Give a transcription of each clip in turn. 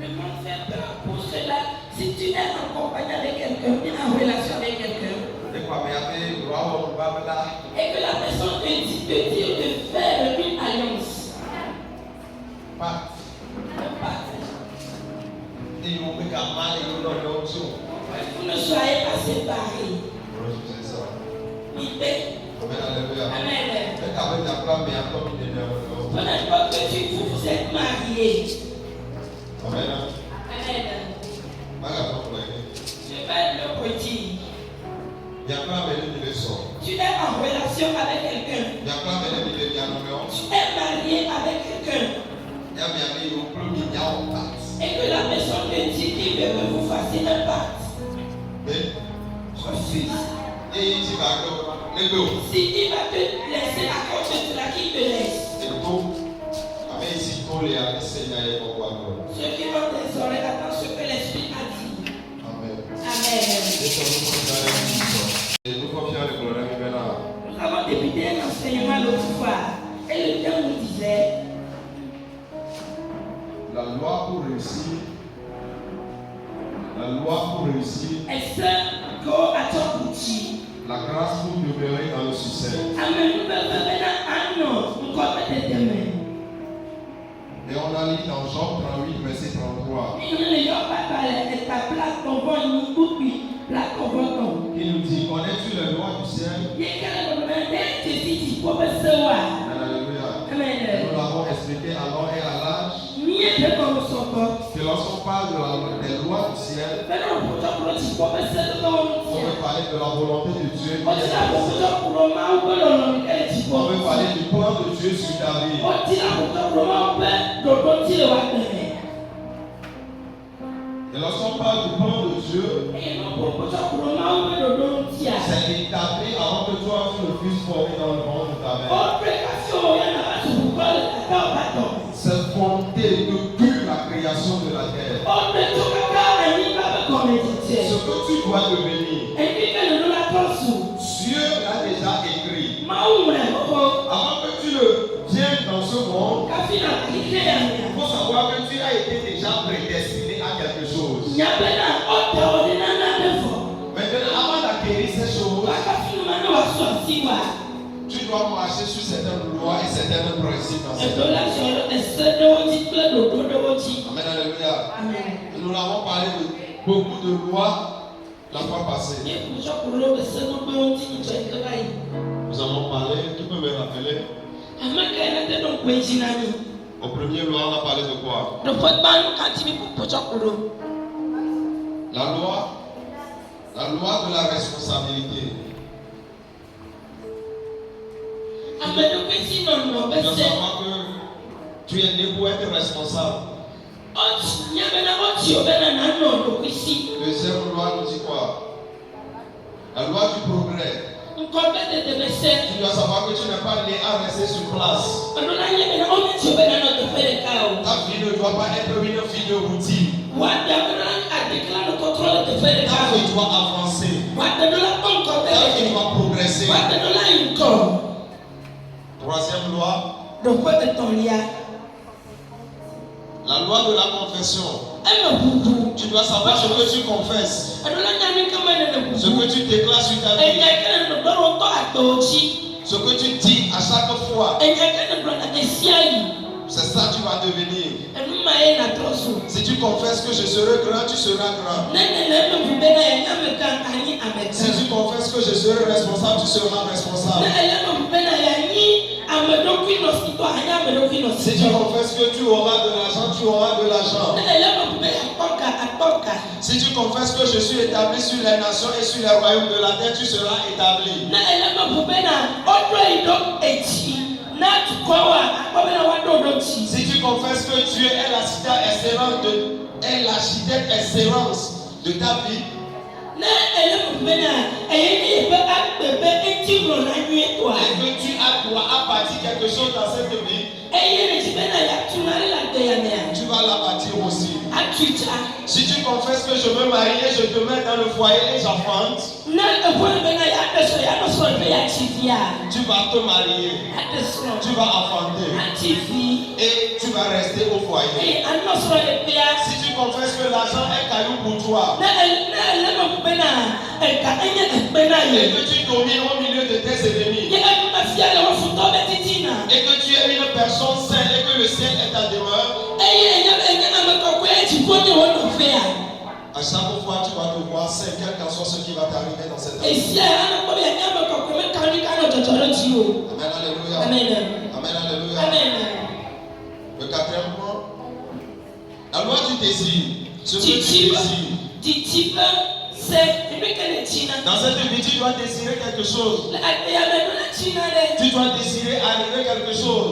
Le monde fait peur. Pour cela, si tu es en compagnie avec quelqu'un, tu es en relation avec quelqu'un, et que la personne te dit de faire une alliance, un pacte, vous ne soyez pas séparés. Amen. Peut-être pas que vous êtes mariés. Amen. Amen. Je vais le redire. Tu es en relation avec quelqu'un. Tu es marié avec quelqu'un. Et que la personne te dit qu'il veut que vous fassiez un pacte. Refuse. Si il va te laisser à cause de cela, qu'il te laisse. Ceux qui ont des oreilles attendent ce que l'Esprit a dit. Amen. Nous avons débuté un enseignement l'autre fois. Et le Dieu nous disait, la loi pour réussir, la grâce pour demeurer dans le succès. Amen. Et on a lu dans Job 38, verset 33. Il nous dit, connais-tu les lois du ciel? Alléluia. Nous l'avons expliqué à l'heure et à l'âge. Que lorsqu'on parle des lois du ciel, on veut parler de la volonté de Dieu. On veut parler du plan de Dieu sur ta vie. Et lorsqu'on parle du plan de Dieu, c'est établi avant que toi tu ne puisses former dans le monde de ta mère. C'est fondé depuis la création de la terre. Ce que tu dois devenir, Dieu l'a déjà écrit. Avant que tu ne viennes dans ce monde, il faut savoir que tu as été déjà prédestiné à quelque chose. Maintenant, avant d'acquérir ces choses, tu dois marcher sur certaines lois et certains principes dans cette vie. Amen, alléluia. Nous avons parlé de beaucoup de lois la fois passée. Nous avons parlé, tu peux me rappeler? Au premier loi, on a parlé de quoi? La loi de la responsabilité. Tu dois savoir que tu es né pour être responsable. Deuxième loi nous dit quoi? La loi du progrès. Tu dois savoir que tu n'es pas né à rester sur place. Ta vie ne doit pas être une vie de routine. Ta vie doit avancer. Ta vie doit progresser. Troisième loi. La loi de la confession. Tu dois savoir ce que tu confesses. Ce que tu déclares sur ta vie. Ce que tu dis à chaque fois. C'est ça que tu vas devenir. Si tu confesses que je serai grand, tu seras grand. Si tu confesses que je serai responsable, tu seras responsable. Si tu confesses que tu auras de l'argent, tu auras de l'argent. Si tu confesses que je suis établi sur les nations et sur les royaumes de la terre, tu seras établi. Si tu confesses que Dieu est l'architecte excellence de ta vie, et que tu as droit à bâtir quelque chose dans cette vie, tu vas la bâtir aussi. Si tu confesses que je veux marier, je te mets dans le foyer et j'enfante, tu vas te marier, tu vas enfanter et tu vas rester au foyer. Si tu confesses que l'argent est caillou pour toi et que tu domines au milieu de tes ennemis et que tu es une personne saine et que le ciel est ta demeure, à chaque fois tu vas te voir sain, quel qu'en soit ce qui va t'arriver dans cette année. Amen, alléluia. Amen, alléluia. Le quatrième point, la loi du désir. Ce que tu désires. Dans cette vie, tu dois désirer quelque chose. Tu dois désirer arriver quelque chose.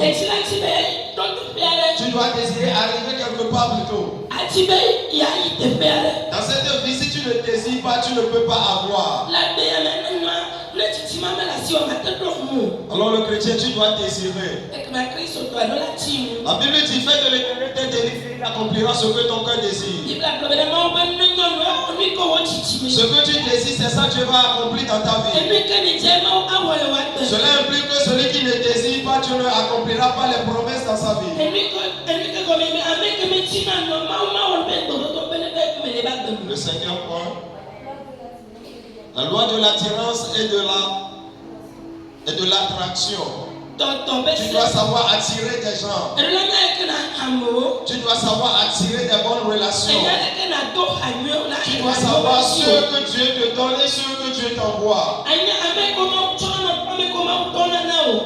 Tu dois désirer arriver quelque part plutôt. Dans cette vie, si tu ne désires pas, tu ne peux pas avoir. Alors le chrétien, tu dois désirer. La Bible dit, fais de l'Éternel tes délivrés, il accomplira ce que ton cœur désire. Ce que tu désires, c'est ça que tu vas accomplir dans ta vie. Cela implique que celui qui ne désire pas, tu ne accompliras pas les promesses dans sa vie. Le cinquième point, la loi de l'attirance et de l'attraction. Tu dois savoir attirer des gens. Tu dois savoir attirer des bonnes relations. Tu dois savoir ce que Dieu te donne et ce que Dieu t'envoie.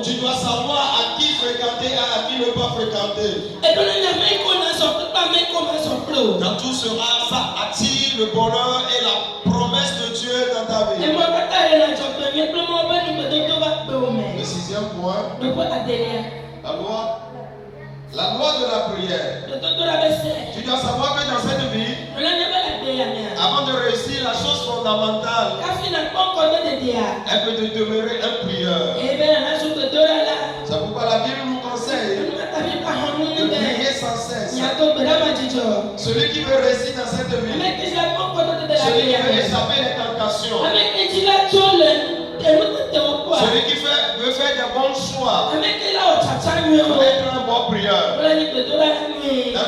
Tu dois savoir à qui fréquenter et à qui ne pas fréquenter. Dans tout cela, ça attire le bonheur et la promesse de Dieu dans ta vie. Le sixième point, la loi de la prière. Tu dois savoir que dans cette vie, avant de réussir, la chose fondamentale est que de demeurer un prieur. C'est pourquoi la Bible nous conseille de prier sans cesse. Celui qui veut réussir dans cette vie, celui qui veut échapper les tentations, celui qui veut faire des bons choix, doit être un bon prieur. Dans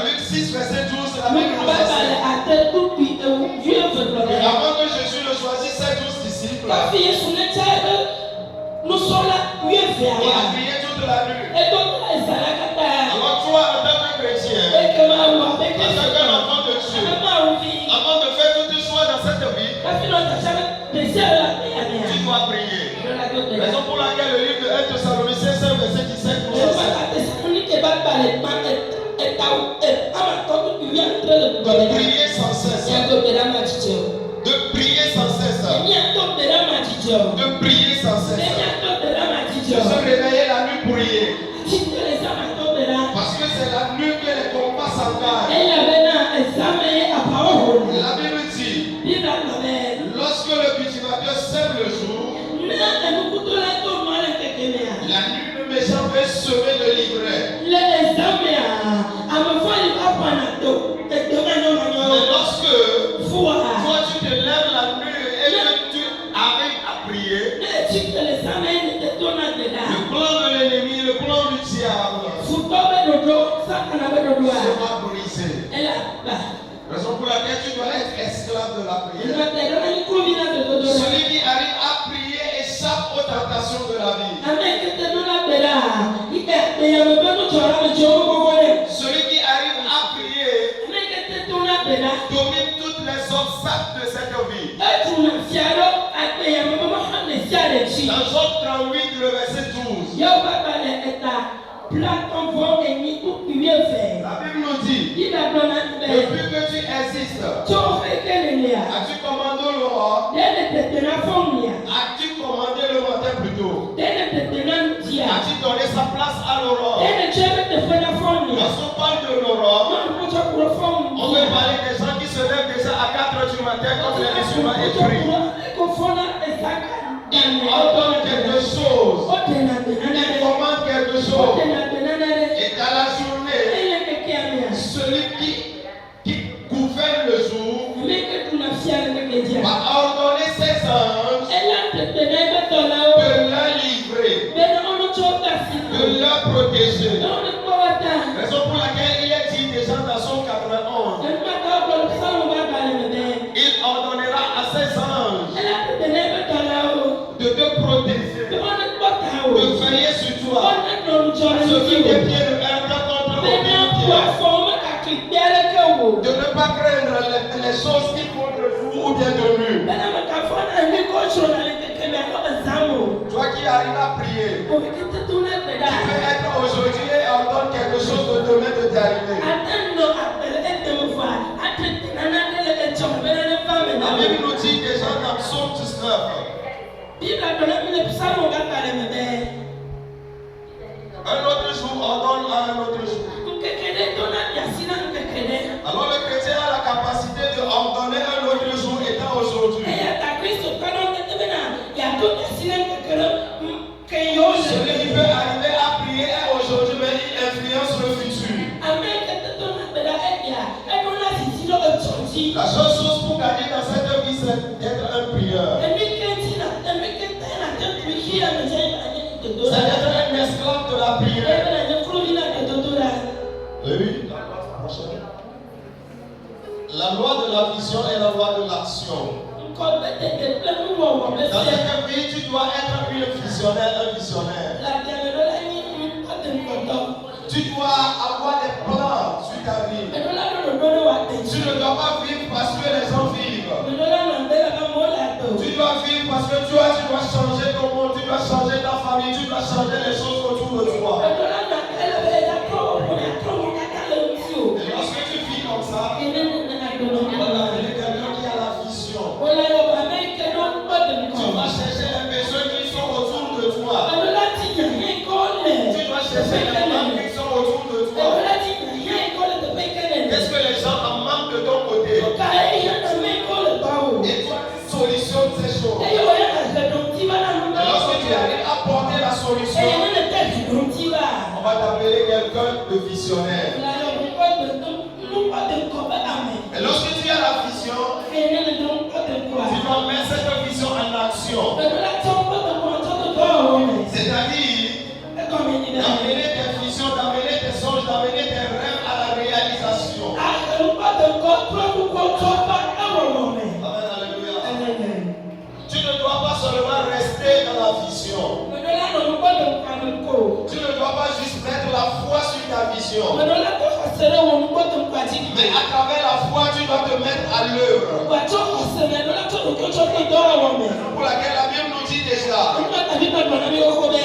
Luc 6, verset 12, la Bible nous enseigne. Et avant que Jésus ne choisisse ses 12 disciples, il a prié toute la nuit. Alors toi, en tant que chrétien, en tant qu'un enfant de Dieu, avant de faire tout choix dans cette vie, tu dois prier. Raison pour laquelle le livre de 1 Thessaloniciens 5, verset 17 nous enseigne de prier sans cesse. De prier sans cesse. De prier sans cesse. De se réveiller la nuit pour prier. Parce que c'est la nuit que les combats s'engagent. La Bible dit, lorsque le cultivateur sème le jour, la nuit le méchant veut semer de l'ivraie. Mais lorsque toi tu te lèves la nuit et que tu arrives à prier, le plan de l'ennemi, le plan du diable sera brisé. Raison pour laquelle tu dois être esclave de la prière. Celui qui arrive à prier échappe aux tentations de la vie. Celui qui arrive à prier domine toutes les obstacles de cette vie. Dans Job 38, le verset 12. La Bible nous dit, depuis que tu existes, as-tu commandé le roi? As-tu commandé le matin plutôt? As-tu donné sa place à l'aurore? Lorsqu'on parle de l'aurore, on veut parler des gens qui se lèvent déjà à 4 h du matin comme les musulmans et prient. Il ordonne quelque chose. Il commande quelque chose. Et dans la journée, celui qui protégé. Raison pour laquelle il est dit déjà dans son 91. Il ordonnera à ses anges de te protéger, de veiller sur toi, sur tes pieds de heurter contre le pied. De ne pas craindre les choses qui font de vous ou bien de lui. Toi qui arrives à prier, tu peux être aujourd'hui et entendre quelque chose de demain de t'arriver. La Bible nous dit déjà dans Psaume 19. Un autre jour ordonne à un autre jour. Alors le chrétien a la capacité de ordonner un autre jour étant aujourd'hui. Celui qui peut arriver à prier aujourd'hui, mais il influence le futur. La seule chose pour gagner dans cette vie, c'est d'être un prieur. C'est d'être un esclave de la prière. Oui. La loi de la vision et la loi de l'action. Dans cette vie, tu dois être un visionnaire. Tu dois avoir des plans sur ta vie. Tu ne dois pas vivre parce que les gens vivent. Tu dois vivre parce que tu dois changer ton monde, tu dois changer ta famille, tu dois changer les choses autour de toi. Et lorsque tu vis comme ça, voilà, il y a quelqu'un qui a la vision. Tu vas chercher les besoins qui sont autour de toi. Tu dois chercher les manques qui sont autour de toi. Qu'est-ce que les gens en manquent de ton côté? Et toi, tu solutionnes ces choses. Et lorsque tu arrives à porter la solution, on va t'appeler quelqu'un de visionnaire. Et lorsque tu as la vision, tu dois mettre cette vision en action. C'est-à-dire d'amener tes visions, d'amener tes songes, d'amener tes rêves à la réalisation. Amen, alléluia. Tu ne dois pas seulement rester dans la vision. Tu ne dois pas juste mettre la foi sur ta vision. Mais à travers la foi, tu dois te mettre à l'œuvre. Pour laquelle la Bible nous dit déjà que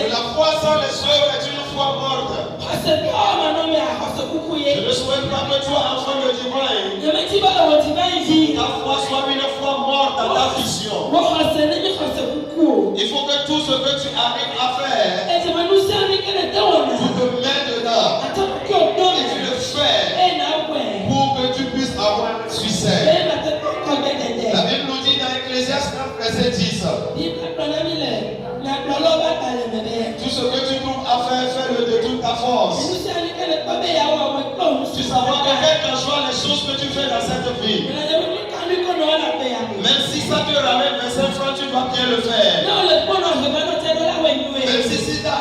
la foi sans les œuvres est une foi morte. Je ne souhaite pas que toi, enfant de divin, ta foi soit une foi morte dans ta vision. Il faut que tout ce que tu arrives à faire, tu te mets dedans et tu le fais pour que tu puisses avoir un succès. La Bible nous dit dans Ecclésiaste 9, verset 10. Tout ce que tu trouves à faire, fais-le de toute ta force. Tu savoir que quelles que soient les choses que tu fais dans cette vie, même si ça te ramène 25 francs, tu dois bien le faire. Même si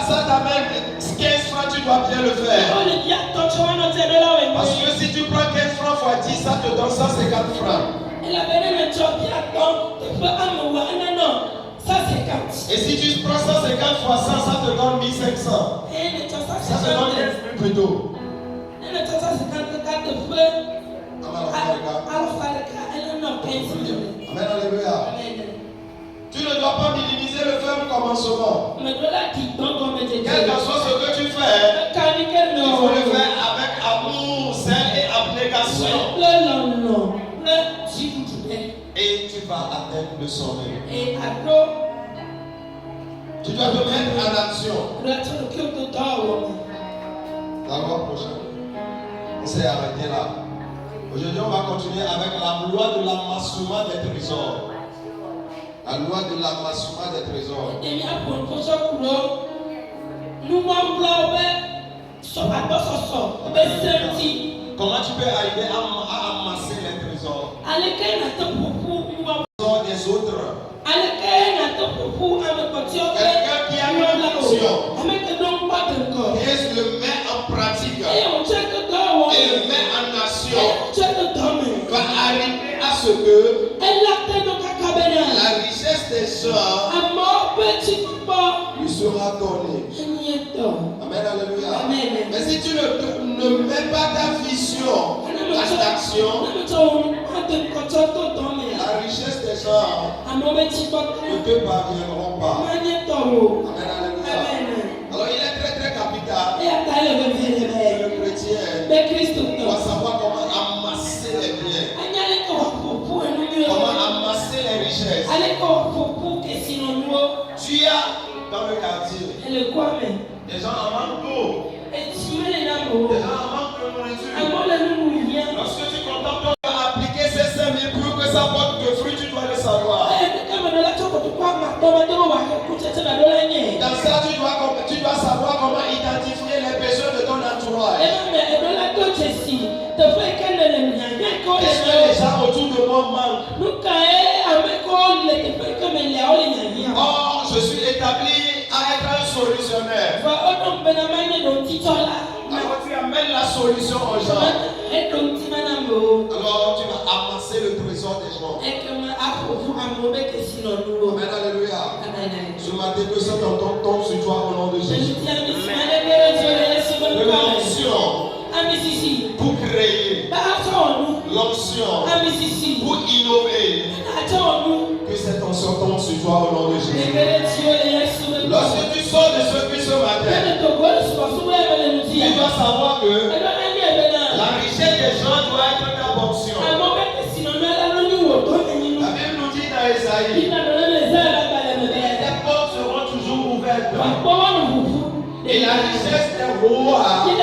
ça t'amène 15 francs, tu dois bien le faire. Parce que si tu prends 15 francs x 10, ça te donne 150 francs. Et si tu prends 150 fois 100, ça te donne 1500. Ça te donne 15 000 plutôt. Amen, alléluia. Tu ne dois pas minimiser le faible commencement. Quel que soit ce que tu fais, il faut le faire avec amour, zèle et abnégation. Et tu vas atteindre le sommet. Tu dois te mettre en action. La loi prochaine. On s'est arrêté là. Aujourd'hui, on va continuer avec la loi de l'amassement des trésors. La loi de l'amassement des trésors. Comment tu peux arriver à amasser les trésors? Des autres. Quelqu'un qui a une vision. Qui est richesse le met en pratique et le met en action, va arriver à ce que la richesse des gens lui sera donnée. Amen, alléluia. Mais si tu ne mets pas ta vision en action, la richesse des gens ne te parviendront pas. Amen, alléluia. Alors il est très très capital que le chrétien doit savoir comment amasser les biens, comment amasser les richesses. Tu as dans le quartier des gens en manque d'eau, des gens en manque de nourriture. Lorsque tu contemples appliquer ces 5 000 pour que ça porte de fruits, tu dois le savoir. Dans ça, tu dois savoir comment identifier les besoins de ton entourage. Est-ce que les gens autour de moi manquent? Or, je suis établi à être un solutionnaire. Alors tu amènes la solution aux gens. Alors tu vas amasser le trésor des gens. Amen, alléluia. Ce matin, que cet entend tombe sur toi au nom de Jésus. L'onction pour créer, l'onction pour innover. Que cette onction tombe sur toi au nom de Jésus. Lorsque tu sors de ce puits ce matin, tu dois savoir que la richesse des gens doit être ta portion. La Bible nous dit dans Esaïe, les portes seront toujours ouvertes. Et la richesse des rois, les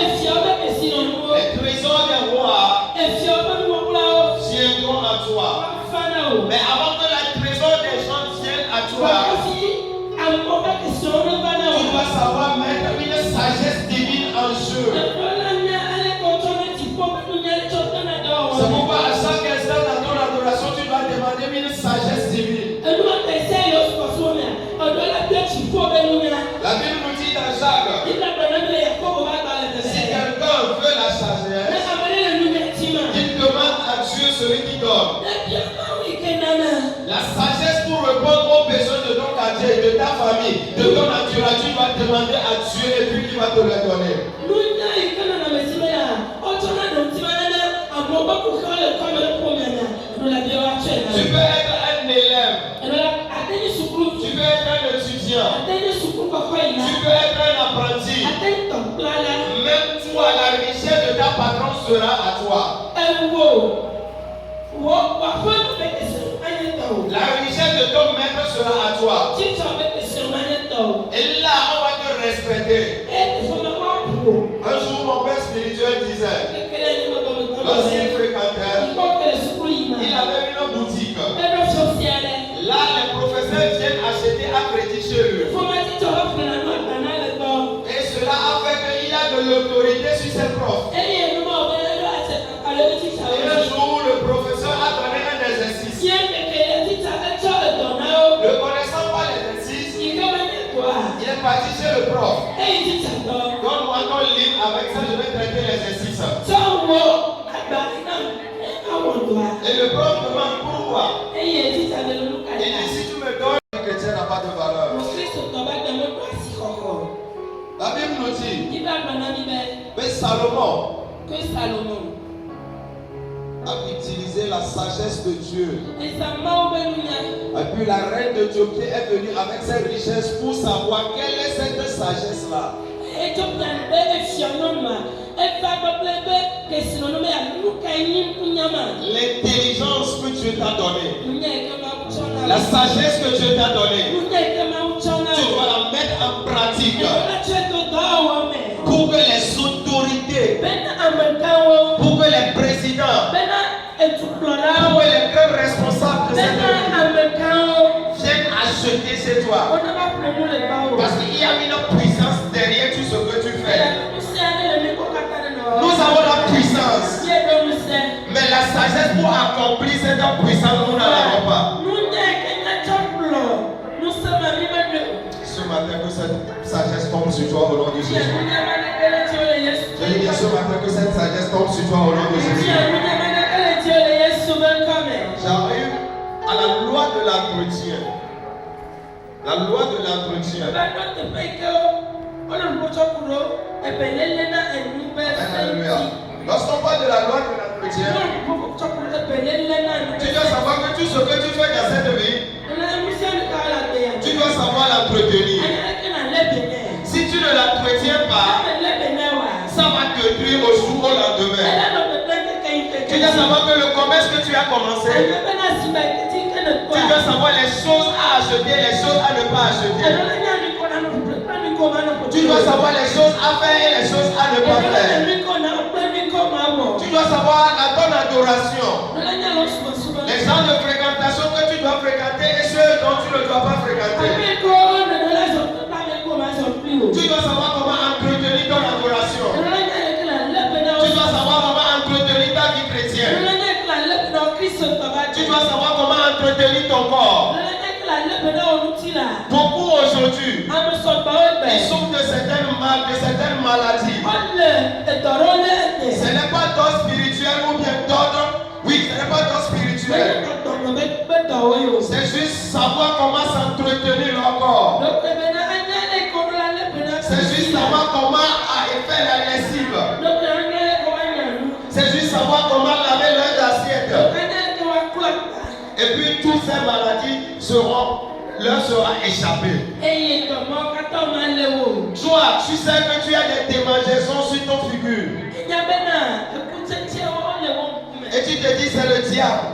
trésors des rois viendront à toi. Mais avant que le trésor des gens vienne à toi, tu dois savoir mettre une sagesse divine en jeu. C'est pourquoi à chaque instant dans ton adoration, tu dois demander une sagesse divine. La Bible nous dit dans Jacques, si quelqu'un veut la sagesse, il demande à Dieu celui qui donne. La sagesse pour répondre aux besoins de ton quartier, de ta famille, de ton entourage, tu dois demander à Dieu et puis il va te le donner. Tu peux être un élève, tu peux être un étudiant, tu peux être un apprenti. Même toi, la richesse de ta patronne sera à toi. La richesse de ton maître sera à toi. Et là, on va te respecter. Un jour, mon père spirituel disait, lorsqu'il fréquentait, il avait une boutique. Là, les professeurs viennent acheter un crédit chez lui. Et cela a fait qu'il a de l'autorité sur ses profs. Et un jour, le professeur a donné un exercice. Ne connaissant pas l'exercice, il est parti chez le prof. Donne-moi ton livre, avec ça je vais traiter l'exercice. Et le prof demande pourquoi. Il dit si tu me donnes, le chrétien n'a pas de valeur. La Bible nous dit, mais Salomon a utilisé la sagesse de Dieu. Et puis la reine d'Éthiopie est venue avec ses richesses pour savoir quelle est cette sagesse-là. L'intelligence que Dieu t'a donnée, la sagesse que Dieu t'a donnée, tu dois la mettre en pratique pour que les autorités, pour que les présidents, pour que les grands responsables de cette vie viennent acheter chez toi. Parce qu'il y a une puissance derrière tout ce que tu fais. Nous avons la puissance, mais la sagesse pour accomplir cette puissance, nous n'en avons pas. Ce matin, que cette sagesse tombe sur toi au nom de Jésus. grâce tombe sur toi au nom de Jésus. J'arrive à la loi de l'entretien. La loi de l'entretien. Alléluia. Lorsqu'on parle de la loi de l'entretien, tu dois savoir que tout ce que tu fais dans cette vie, tu dois savoir l'entretenir. Si tu ne l'entretiens pas, ça va te détruire au jour au lendemain. Tu dois savoir que le commerce que tu as commencé, tu dois savoir les choses à acheter, les choses à ne pas acheter. Tu dois savoir les choses à faire et les choses à ne pas faire. Tu dois savoir à ton adoration les gens de fréquentation que tu dois fréquenter et ceux dont tu ne dois pas fréquenter. Tu dois savoir comment entretenir ton adoration. Tu dois savoir comment entretenir ta vie chrétienne. Tu dois savoir comment entretenir ton corps. Beaucoup aujourd'hui, ils souffrent de certaines maladies. Ce n'est pas d'ordre spirituel ou bien d'ordre. Oui, ce n'est pas d'ordre spirituel. C'est juste savoir comment s'entretenir leur corps. C'est juste savoir comment faire la lessive. C'est juste savoir comment laver leurs assiettes. Et puis toutes ces maladies leur sera échappé. Toi, tu sais que tu as des démangeaisons sur ton figure. Et tu te dis c'est le diable.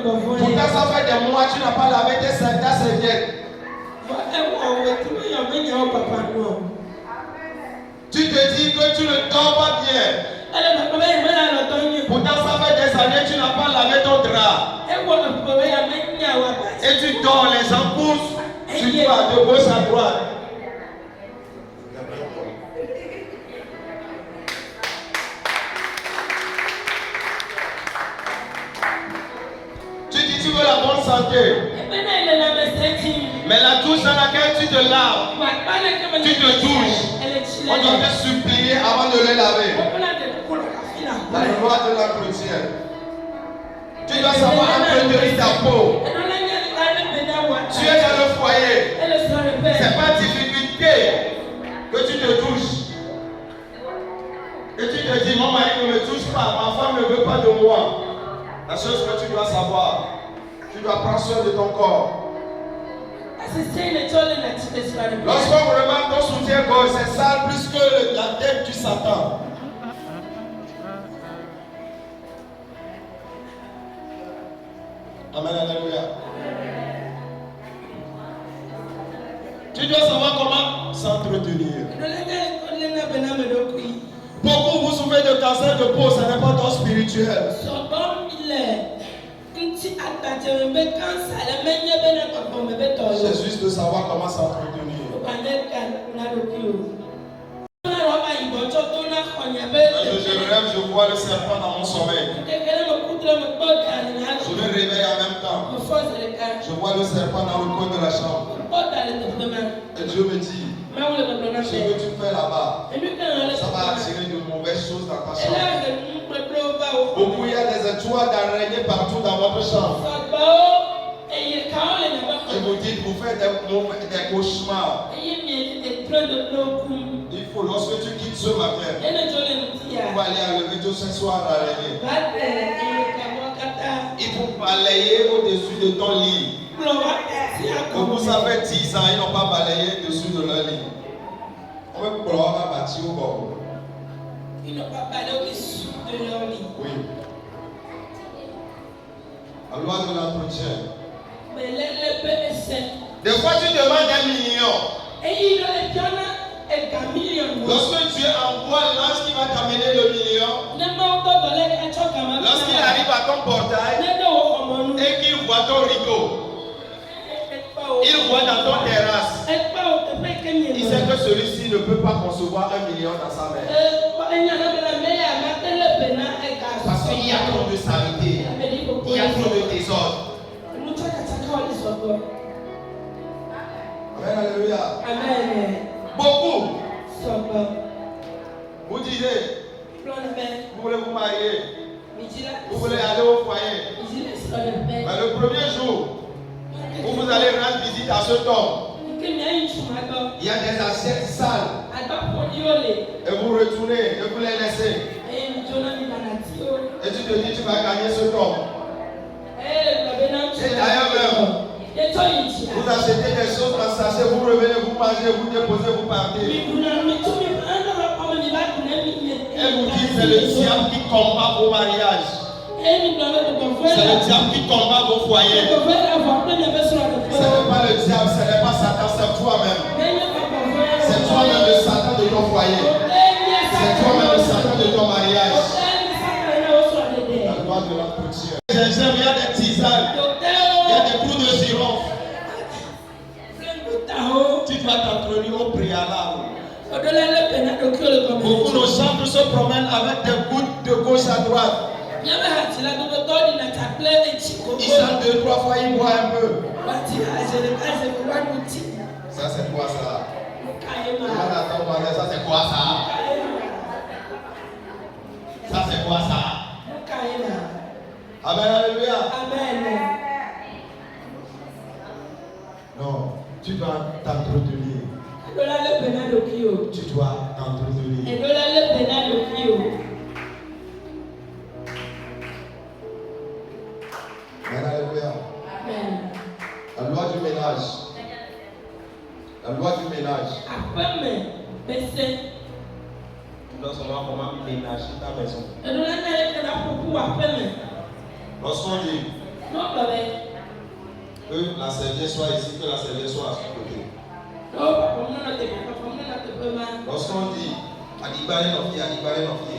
Pourtant ça fait des mois tu n'as pas lavé ta serviette. Tu te dis que tu ne dors pas bien. Pourtant ça fait des années tu n'as pas lavé ton drap. Et tu dors, les gens poussent sur toi de gauche à droite. Tu dis tu veux la bonne santé. Mais la douche dans laquelle tu te laves, tu te douches. On doit te supplier avant de les laver. La loi de l'entretien. Tu dois savoir entretenir ta peau. Tu es dans le foyer. C'est pas difficulté que tu te douches. Et tu te dis, mon mari ne me touche pas, ma femme ne veut pas de moi. La chose que tu dois savoir, tu dois prendre soin de ton corps. Lorsqu'on remarque ton soutien-gorge, c'est sale plus que la tête du Satan. Amen, alléluia. Tu dois savoir comment s'entretenir. Beaucoup vous souffrez de cancer de peau, ce n'est pas ton spirituel. C'est juste de savoir comment s'entretenir. Je rêve, je vois le serpent dans mon sommeil. Je me réveille en même temps. Je vois le serpent dans le coin de la chambre. Et Dieu me dit, ce que tu fais là-bas, ça va attirer de mauvaises choses dans ta chambre. Beaucoup, il y a des étoiles d'araignées partout dans votre chambre. Et vous dites, vous faites des cauchemars. Il faut, lorsque tu quittes ce matin, il faut aller enlever tout ce soir l'araignée. Il faut balayer au-dessus de ton lit. Beaucoup, ça fait 10 ans, ils n'ont pas balayé au-dessus de leur lit. On veut pouvoir bâtir au bord. Ils n'ont pas balayé au-dessus de leur lit. Oui. La loi de l'entretien. Mais le des fois, tu demandes 1 million. Lorsque Dieu envoie l'ange qui va t'amener le million, lorsqu'il arrive à ton portail et qu'il voit ton rideau, il voit dans ton terrasse, il sait que celui-ci ne peut pas concevoir 1 million dans sa main. Parce qu'il y a trop de saleté, il y a trop de désordre. Amen, alléluia. Amen. Beaucoup. Vous disiez, Vous voulez vous marier. Vous voulez aller au foyer. Mais le premier jour où vous allez rendre visite à cet homme, il y a des assiettes sales. Et vous retournez et vous les laissez. Et tu te dis tu vas gagner ce homme. Et d'ailleurs même, vous achetez des choses en sachet, vous revenez, vous mangez, vous déposez, vous partez. Et vous dites c'est le diable qui combat vos mariages. C'est le diable qui combat vos foyers. Ce n'est pas le diable, ce n'est pas Satan, c'est toi-même. C'est toi-même le Satan de ton foyer. C'est toi-même le Satan de ton mariage. La loi de la couture. Il y a des tisanes, il y a des coups de girofle. Tu dois t'entraîner au préalable. Beaucoup de gens se promènent avec des gouttes de gauche à droite. Ils chantent 2-3 fois, ils boivent un peu. Ça c'est quoi ça? Ça c'est quoi ça? Ça c'est quoi ça? Amen, alléluia. Amen. Non, tu dois t'entretenir. Tu dois t'entretenir. Alléluia. La loi du ménage. La loi du ménage. Tu dois savoir comment ménager ta maison. Lorsqu'on dit que la serviette soit ici, que la serviette soit à ce côté. Lorsqu'on dit Adibare Nofi,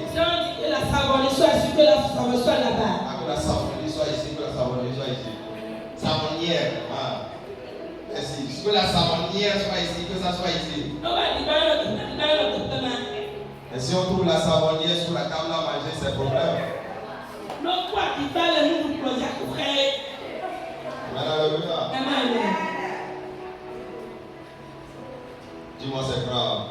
que la savonnerie soit ici, que la savonnerie soit là-bas. Que la savonnerie soit ici, que la savonnerie soit ici. Savonnière. Merci. Que la savonnière soit ici, que ça soit ici. Et si on trouve la savonnière sur la table à manger, c'est problème. Amen. Dis-moi c'est grave.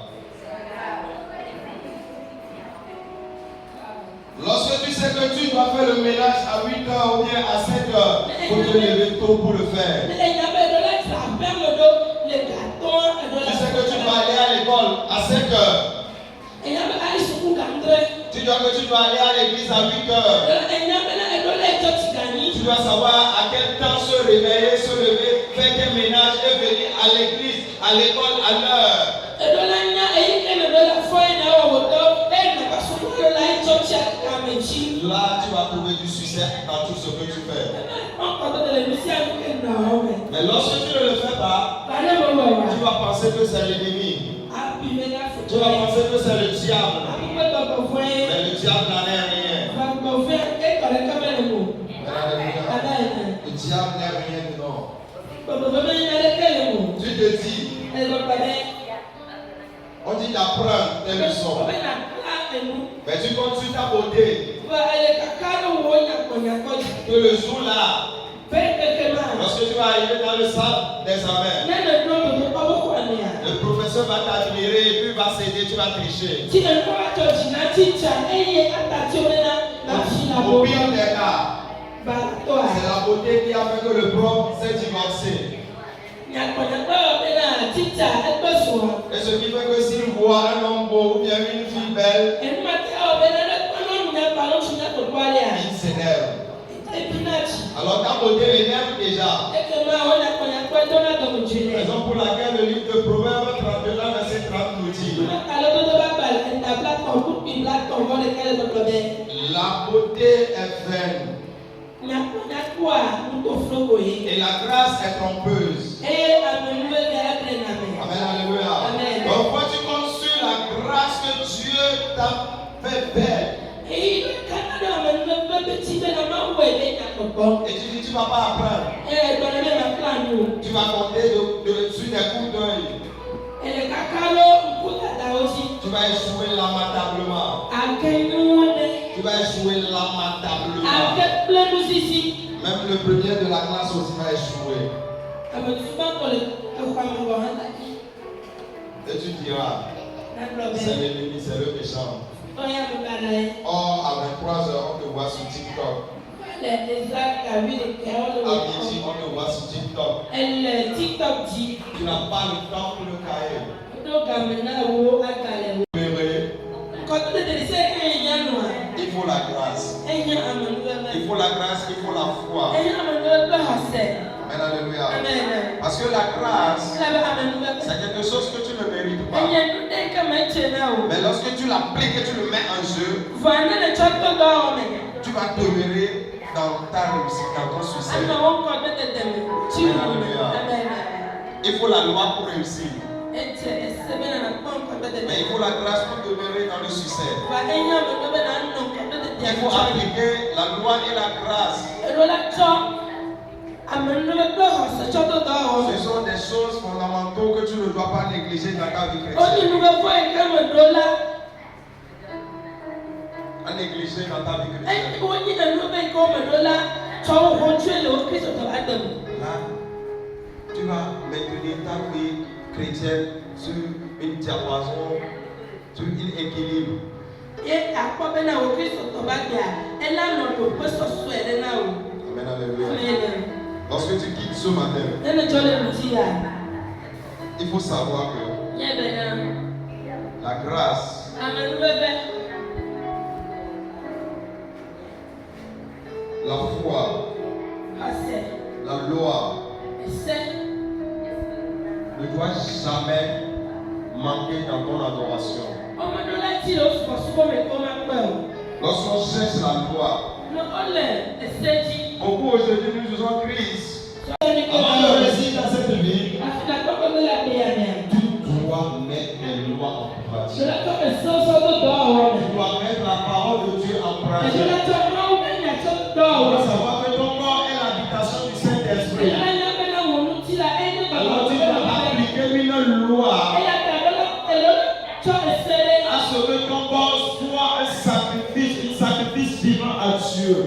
Lorsque tu sais que tu dois faire le ménage à 8h ou bien à 7h, il faut te lever tôt pour le faire. Tu sais que tu dois aller à l'école à 5h. Tu dois aller à l'église à 8h. Tu dois savoir à quel temps se réveiller, se lever, faire tes ménages et venir à l'église, à l'école à l'heure. Là, tu vas trouver du succès dans tout ce que tu fais. Mais lorsque tu ne le fais pas, tu vas penser que c'est l'ennemi. Tu vas penser que c'est le diable. Mais le diable n'en est rien. Le diable n'est rien dedans. Tu te dis, on dit d'apprendre tes leçons. Mais tu comptes sur ta beauté. Que le jour là, lorsque tu vas arriver dans le salle d'examen, le professeur va t'admirer et puis va s'aider, tu vas tricher. Au pire des cas, c'est la beauté qui a fait que le prof s'est divorcé. Et ce qui fait que s'il voit un homme beau ou bien une fille belle, il s'énerve. Alors ta beauté l'énerve déjà. Raison pour laquelle le livre de Proverbes 31 verset 30 nous dit: la beauté est vaine. Et la grâce est trompeuse. Amen, alléluia. Donc quand tu comptes sur la grâce que Dieu t'a fait belle, et tu dis tu ne vas pas apprendre, tu vas compter sur des coups d'œil. Tu vas échouer lamentablement. Tu vas échouer lamentablement. Même le premier de la classe aussi va échouer. Et tu diras, c'est l'ennemi, c'est le méchant. sur TikTok. Les actes à lui de cœur. À midi, on le voit sur TikTok. Elle TikTok dit. Tu n'as pas le temps pour le cahier. Il faut la grâce. Il faut la grâce, il faut la foi. Amen, alléluia. Parce que la grâce, c'est quelque chose que tu ne mérites pas. Mais lorsque tu l'appliques et tu le mets en jeu, tu vas demeurer dans ta réussite, dans ton succès. Alléluia. Il faut la loi pour réussir. Mais il faut la grâce pour demeurer dans le succès. Il faut appliquer la loi et la grâce. Ce sont des choses fondamentales que tu ne dois pas négliger dans ta vie chrétienne. À négliger dans ta vie chrétienne. Là, tu vas maintenir ta vie chrétienne sur une diapason, sur un équilibre. Amen, alléluia. Lorsque tu quittes ce matin, il faut savoir que la grâce, la foi, la loi ne doit jamais manquer dans ton adoration. Lorsqu'on cherche la loi, beaucoup aujourd'hui nous faisons crise. Avant de réussir dans cette vie, tu dois mettre les lois en pratique. Tu dois mettre la parole de Dieu en pratique. Tu dois savoir que ton corps est l'habitation du Saint-Esprit. Alors tu dois appliquer une loi à ce que ton corps soit un sacrifice vivant à Dieu.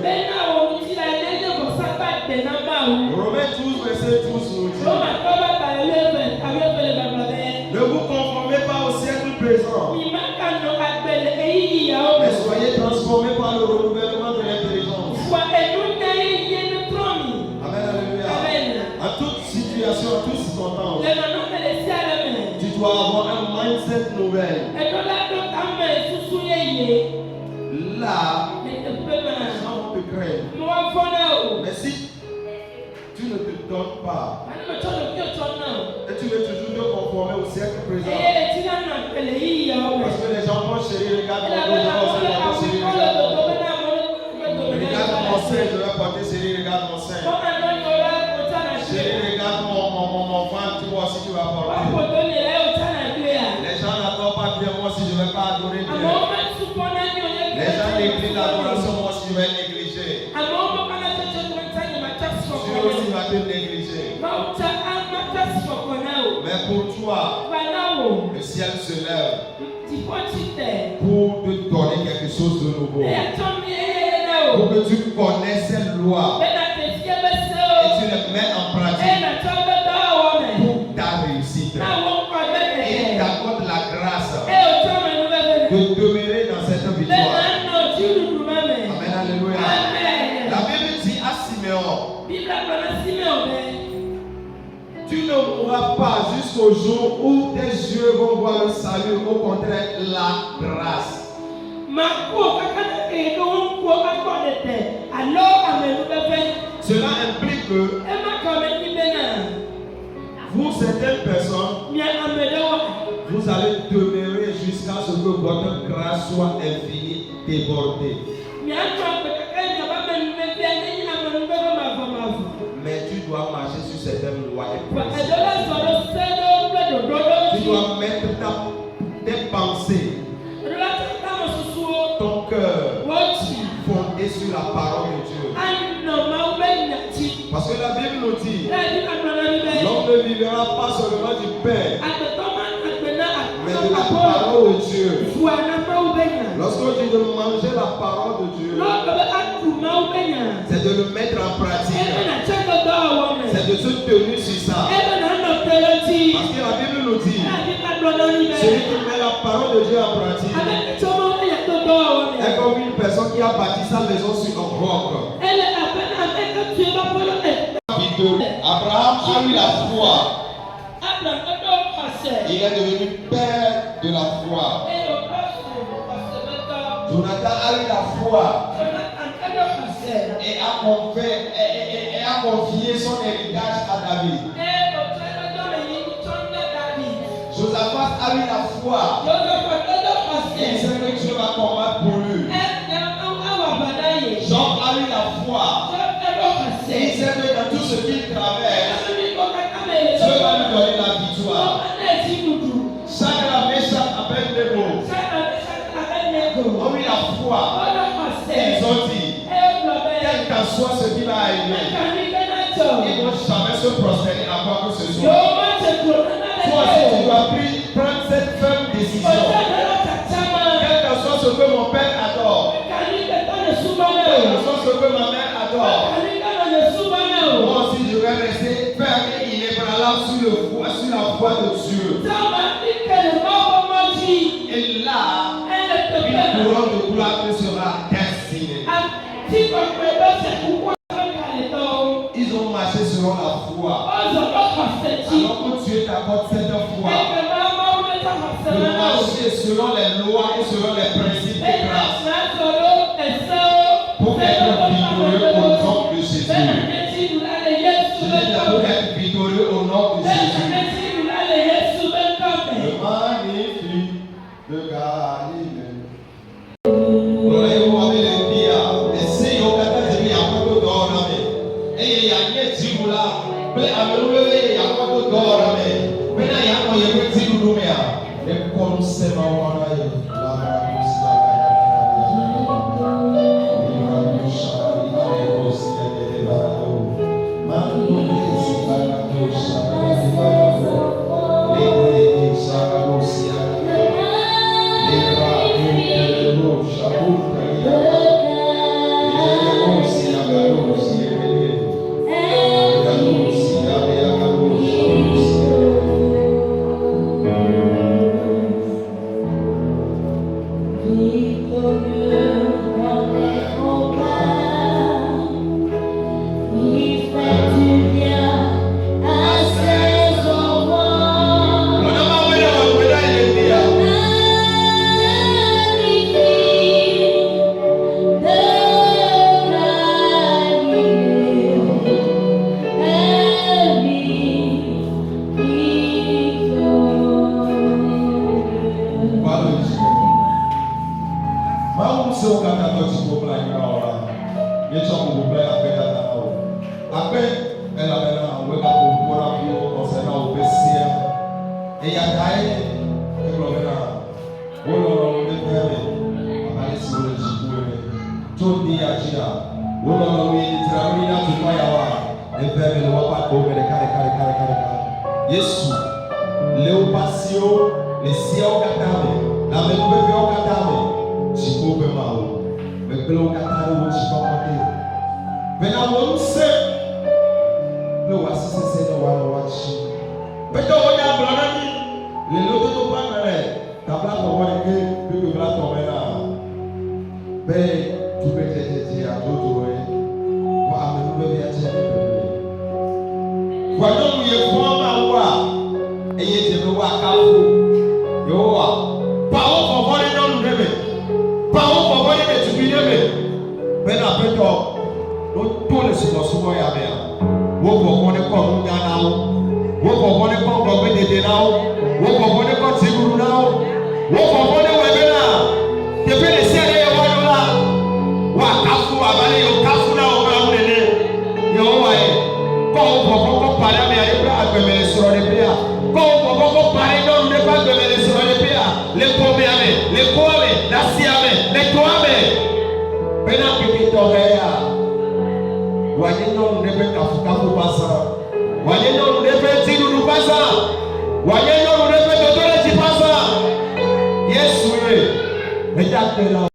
Romains 12, verset 12 nous dit: ne vous conformez pas au siècle présent, mais soyez transformés par le renouvellement de l'intelligence. Amen, alléluia. En toute situation, en toute circonstance, tu dois avoir un mindset nouvel. Là, les gens te craignent. Mais si tu ne te donnes pas et tu veux toujours te conformer au siècle présent, parce que les gens vont chérir, regarde mon chérie, regarde mon sein, je vais porter chérie, regarde mon sein. Chérie, regarde mon ventre, tu vois si tu vas porter. Les gens n'adorent pas bien, moi si je ne vais pas adorer Dieu. Les gens négligent l'adoration, moi si je vais négliger. Dieu aussi va te négliger. Mais pour toi, le ciel se lève pour te donner quelque chose de nouveau. Pour que tu connaisses cette loi et tu les mets en pratique pour ta réussite. Et t'accorde la grâce de demeurer dans cette victoire. Amen, alléluia. La Bible dit à Siméon: tu ne mourras pas jusqu'au jour où tes yeux vont voir le salut, au contraire, la grâce. Cela implique que vous, certaines personnes, vous allez demeurer jusqu'à ce que votre grâce soit infinie, débordée. Mais tu dois marcher sur certaines lois et principes. Tu dois mettre tes pensées, ton cœur fondé sur la parole de Dieu. Parce que la Bible nous dit: l'homme ne vivra pas seulement du pain, mais de la parole de Dieu. Lorsqu'on dit de manger la parole de Dieu, c'est de le mettre en pratique. C'est de se tenir sur ça. Parce que la Bible nous dit: celui qui met la parole de Dieu en pratique est comme une personne qui qui a bâti sa maison sur un roc. Abraham a eu la foi. Il est devenu père de la foi. Jonathan a eu la foi et a confié son héritage à David. Josaphat a eu la foi. Il sait que Dieu va combattre pour lui. Job a eu la foi. Il sait que dans tout ce qu'il traverse, Dieu va lui donner la victoire. Shadrach, Meshach, Abednego ont eu la foi. Ils ont dit, quel qu'en soit ce qui va arriver, ils ne vont jamais se prosterner à quoi que ce soit. Toi aussi, tu dois prendre cette ferme décision. Quel que soit ce que mon père adore, quel que soit ce que ma mère adore, moi aussi je vais rester ferme et inébranlable sur la foi de Dieu. Et là, une couronne de gloire te sera destinée. Ils ont marché selon la foi. Alors que Dieu t'apporte cette foi de marcher selon les lois et selon les principes de grâce pour être victorieux au nom de Jésus. Je dis pour être victorieux au nom de Jésus. Le magnifique de Galilée. Yes, we.